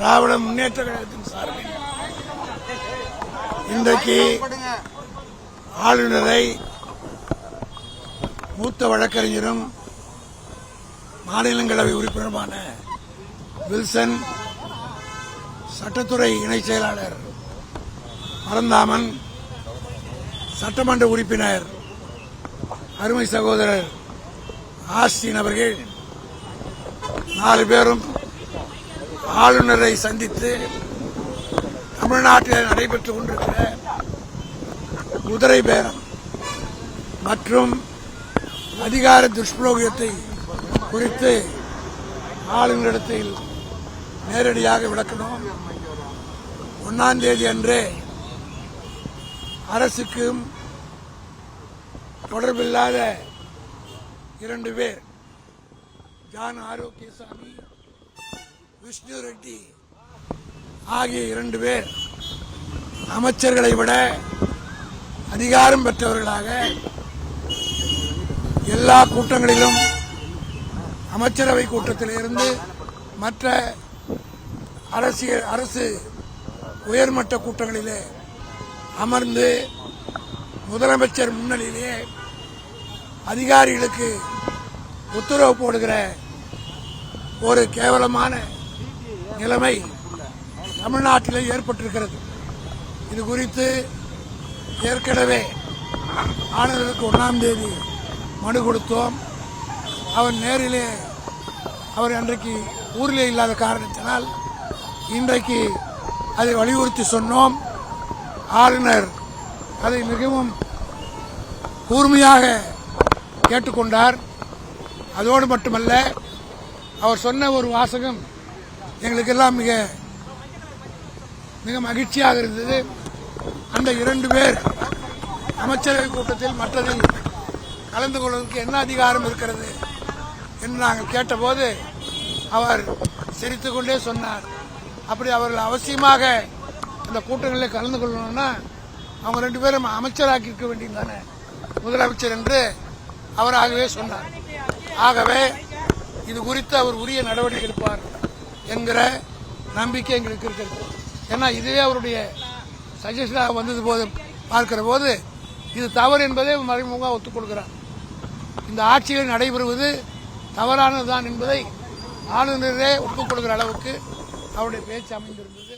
திராவிட முன்னேற்ற கழகத்தின் சார்பில் இன்றைக்கு ஆளுநரை மூத்த வழக்கறிஞரும் மாநிலங்களவை உறுப்பினருமான வில்சன், சட்டத்துறை இணை செயலாளர் பரந்தாமன், சட்டமன்ற உறுப்பினர் அருமை சகோதரர் ஆஸ்டின் அவர்கள் 4 பேரும் ஆளுநரை சந்தித்து தமிழ்நாட்டில் நடைபெற்றுக் கொண்டிருக்கிற குதிரை பேரம் மற்றும் அதிகார துஷ்பிரயோகத்தை குறித்து ஆளுநரிடத்தில் நேரடியாக விளக்கணும். 1ஆம் தேதி அன்று அரசுக்கும் தொடர்பில்லாத 2 பேர், ஜான் ஆரோக்கியசாமி, விஷ்ணு ரெட்டி ஆகிய 2 பேர் அமைச்சர்களை விட அதிகாரம் பெற்றவர்களாக எல்லா கூட்டங்களிலும் அமைச்சரவை கூட்டத்தில் இருந்து மற்ற அரசு உயர்மட்ட கூட்டங்களிலே அமர்ந்து முதலமைச்சர் முன்னிலையிலே அதிகாரிகளுக்கு உத்தரவு போடுகிற ஒரு கேவலமான நிலைமை தமிழ்நாட்டில் ஏற்பட்டிருக்கிறது. இது குறித்து ஏற்கனவே ஆளுநருக்கு 1ஆம் தேதி மனு கொடுத்தோம். அவர் நேரிலே அவர் அன்றைக்கு ஊரிலே இல்லாத காரணத்தினால் இன்றைக்கு அதை வலியுறுத்தி சொன்னோம். ஆளுநர் அதை மிகவும் கூர்மையாக கேட்டுக்கொண்டார். அதோடு மட்டுமல்ல, அவர் சொன்ன ஒரு வாசகம் எங்களுக்கெல்லாம் மிக மிக மகிழ்ச்சியாக இருந்தது. அந்த 2 பேர் அமைச்சரவை கூட்டத்தில் மற்றதில் கலந்து கொள்வதற்கு என்ன அதிகாரம் இருக்கிறது என்று நாங்கள் கேட்டபோது அவர் சிரித்துக் கொண்டே சொன்னார், அப்படி அவர்கள் அவசியமாக அந்த கூட்டங்களில் கலந்து கொள்ளணும்னா அவங்க 2 பேரும் அமைச்சராக்கி இருக்க வேண்டியதானே முதலமைச்சர் என்று அவராகவே சொன்னார். ஆகவே இது குறித்து அவர் உரிய நடவடிக்கை எடுப்பார் என்கிற நம்பிக்கை எங்களுக்கு இருக்கிறது. ஏன்னா இதுவே அவருடைய சஜஷனாக வந்தது போது பார்க்கிற போது இது தவறு என்பதை மறைமுகமாக ஒத்துக்கொள்கிறார். இந்த ஆட்சியில் நடைபெறுவது தவறானதுதான் என்பதை ஆளுநரே ஒப்புக்கொள்கிற அளவுக்கு அவருடைய பேச்சு அமைந்திருந்தது.